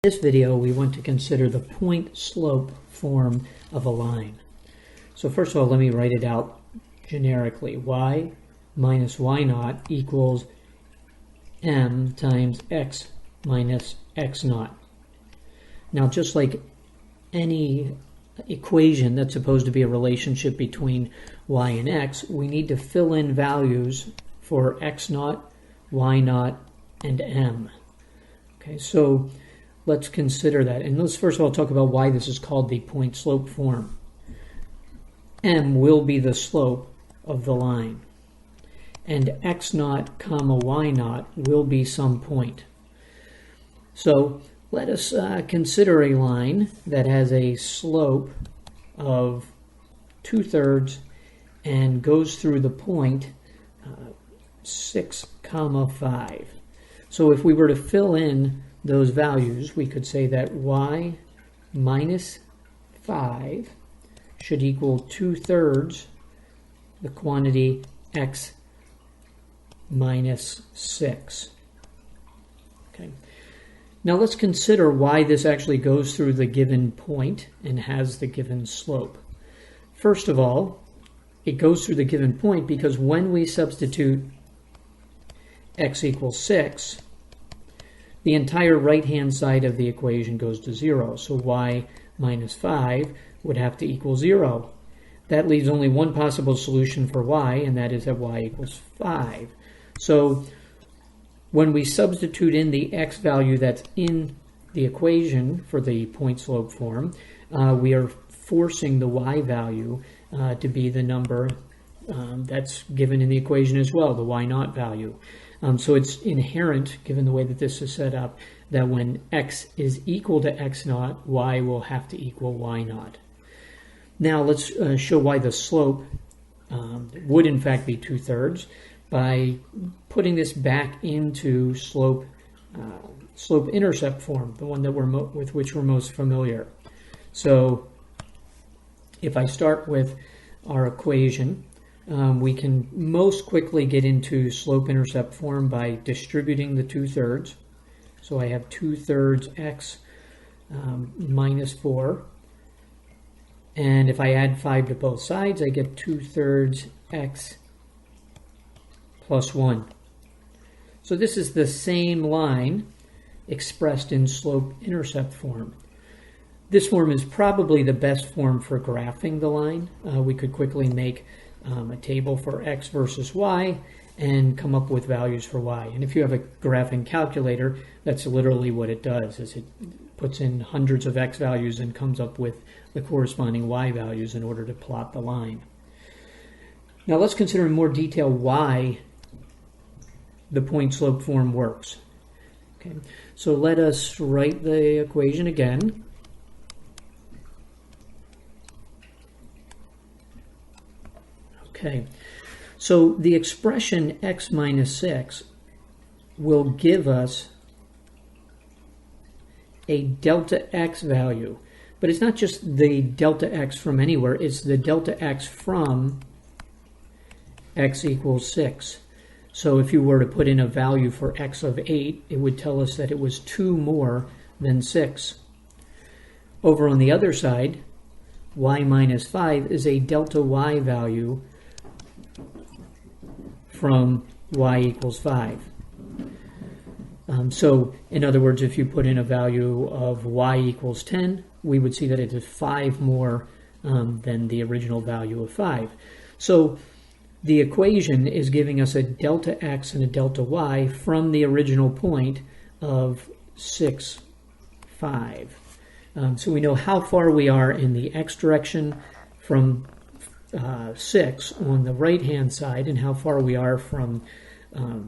In this video, we want to consider the point-slope form of a line. So first of all, let me write it out generically. Y minus y naught equals m times x minus x naught. Now, just like any equation that's supposed to be a relationship between y and x, we need to fill in values for x naught, y naught, and m. Okay, so let's consider that. And let's first of all talk about why this is called the point-slope form. M will be the slope of the line, and x naught comma y naught will be some point. So let us consider a line that has a slope of 2/3 and goes through the point 6 comma 5. So if we were to fill in those values, we could say that y minus 5 should equal 2/3 the quantity x minus 6. Okay. Now let's consider why this actually goes through the given point and has the given slope. First of all, it goes through the given point because when we substitute x equals 6, the entire right-hand side of the equation goes to 0. So y minus 5 would have to equal 0. That leaves only one possible solution for y, and that is that y equals 5. So when we substitute in the x value that's in the equation for the point-slope form, we are forcing the y value to be the number that's given in the equation as well, the y naught value. So it's inherent, given the way that this is set up, that when x is equal to x naught, y will have to equal y naught. Now let's show why the slope would in fact be 2/3 by putting this back into slope-intercept form, the one that with which we're most familiar. So if I start with our equation, we can most quickly get into slope-intercept form by distributing the 2/3. So I have 2/3 x minus 4. And if I add 5 to both sides, I get 2/3 x plus 1. So this is the same line expressed in slope-intercept form. This form is probably the best form for graphing the line. We could quickly make a table for x versus y and come up with values for y. And if you have a graphing calculator, that's literally what it does, is it puts in hundreds of x values and comes up with the corresponding y values in order to plot the line. Now let's consider in more detail why the point-slope form works. Okay, so let us write the equation again. Okay, so the expression x minus 6 will give us a delta x value. But it's not just the delta x from anywhere, it's the delta x from x equals 6. So if you were to put in a value for x of 8, it would tell us that it was 2 more than 6. Over on the other side, y minus 5 is a delta y value from y equals 5. So in other words, if you put in a value of y equals 10, we would see that it is 5 more than the original value of 5. So the equation is giving us a delta x and a delta y from the original point of 6, 5. So we know how far we are in the x direction from 6 on the right-hand side and how far we are from a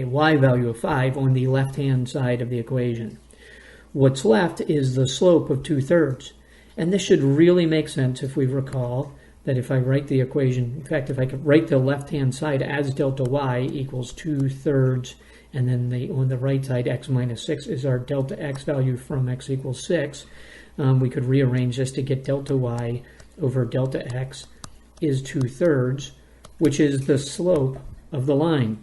y value of 5 on the left-hand side of the equation. What's left is the slope of 2/3. And this should really make sense if we recall that if I write the equation, in fact, if I could write the left-hand side as delta y equals 2/3, and then on the right side, x minus 6 is our delta x value from x equals 6, we could rearrange this to get delta y over delta x is 2/3, which is the slope of the line.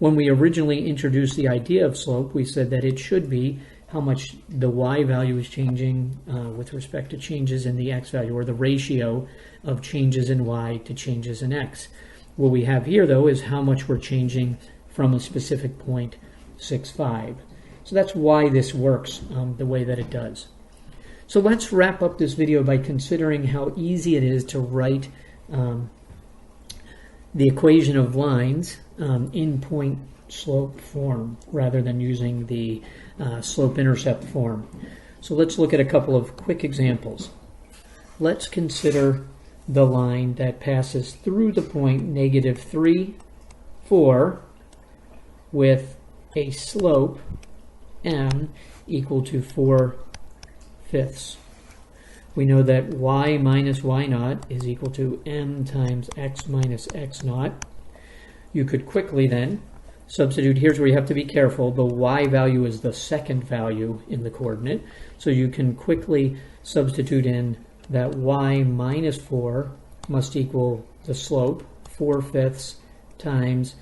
When we originally introduced the idea of slope, we said that it should be how much the y value is changing with respect to changes in the x value, or the ratio of changes in y to changes in x. What we have here, though, is how much we're changing from a specific point, 6, 5. So that's why this works the way that it does. So let's wrap up this video by considering how easy it is to write the equation of lines in point slope form rather than using the slope-intercept form. So let's look at a couple of quick examples. Let's consider the line that passes through the point -3, 4 with a slope m equal to 4/5. We know that y minus y naught is equal to m times x minus x naught. You could quickly then substitute. Here's where you have to be careful. The y value is the second value in the coordinate. So you can quickly substitute in that y minus 4 must equal the slope, 4/5 times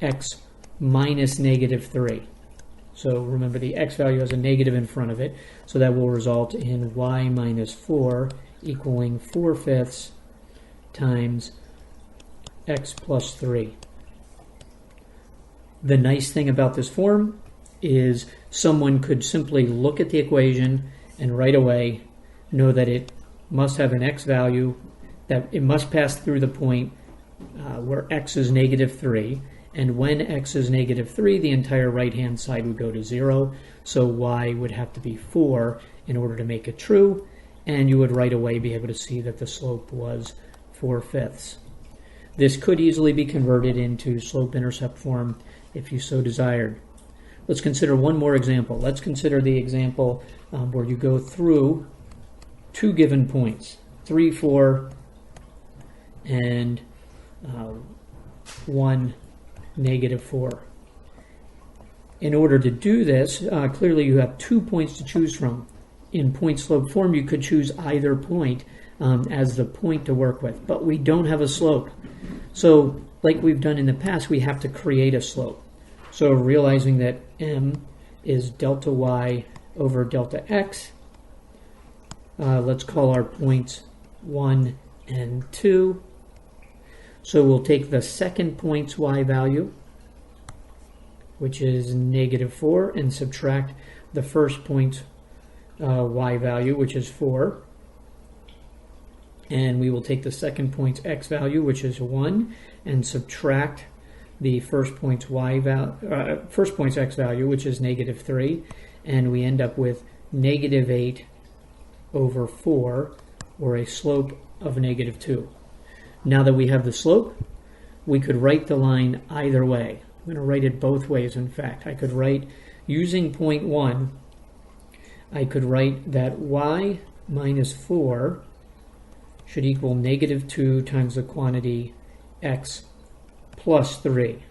x minus -3. So remember, the x value has a negative in front of it. So that will result in y minus 4 equaling 4/5 times x plus 3. The nice thing about this form is someone could simply look at the equation and right away know that it must have an x value, that it must pass through the point where x is -3, and when x is -3, the entire right-hand side would go to 0, so y would have to be 4 in order to make it true, and you would right away be able to see that the slope was 4/5. This could easily be converted into slope-intercept form if you so desired. Let's consider one more example. Let's consider the example where you go through two given points, 3, 4, and 1, -4. In order to do this, clearly you have 2 points to choose from. In point slope form, you could choose either point as the point to work with, but we don't have a slope. So like we've done in the past, we have to create a slope. So realizing that m is delta y over delta x, let's call our points 1 and 2. So we'll take the second point's y value, which is -4, and subtract the first point's y value, which is 4. And we will take the second point's x value, which is 1, and subtract the first point's x value, which is -3, and we end up with -8 over 4, or a slope of -2. Now that we have the slope, we could write the line either way. I'm going to write it both ways, in fact. I could write, using point 1, I could write that y minus 4 should equal -2 times the quantity x plus 3.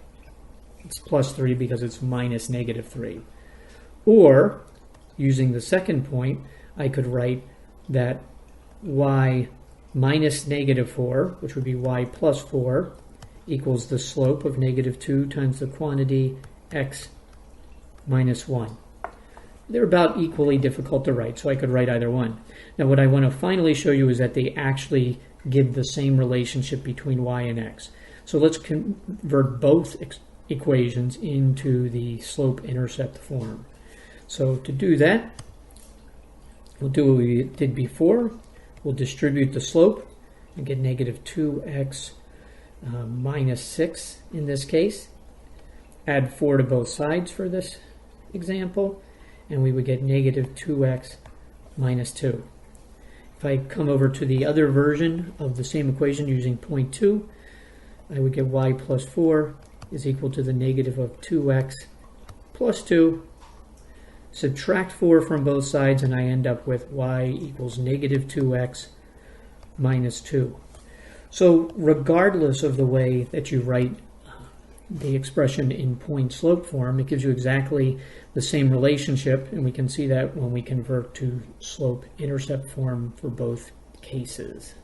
It's plus 3 because it's minus -3. Or, using the second point, I could write that y minus -4, which would be y plus 4, equals the slope of -2 times the quantity x minus 1. They're about equally difficult to write, so I could write either one. Now what I want to finally show you is that they actually give the same relationship between y and x. So let's convert both equations into the slope-intercept form. So to do that, we'll do what we did before. We'll distribute the slope and get -2x minus 6 in this case. Add 4 to both sides for this example, and we would get -2x minus 2. If I come over to the other version of the same equation using point 2, I would get y plus 4 is equal to the negative of 2x plus 2. Subtract 4 from both sides, and I end up with y equals -2x minus 2. So regardless of the way that you write the expression in point slope form, it gives you exactly the same relationship, and we can see that when we convert to slope intercept form for both cases.